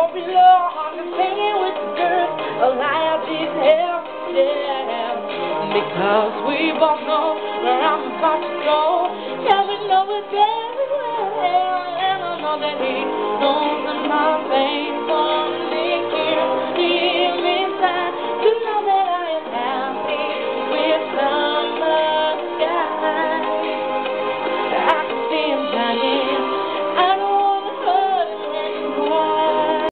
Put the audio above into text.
don't belong. I'm hanging with the girls, well, I didn't help them. Because we both know where I'm about to go. Yeah, we know it very well. And I know that he knows in my veins.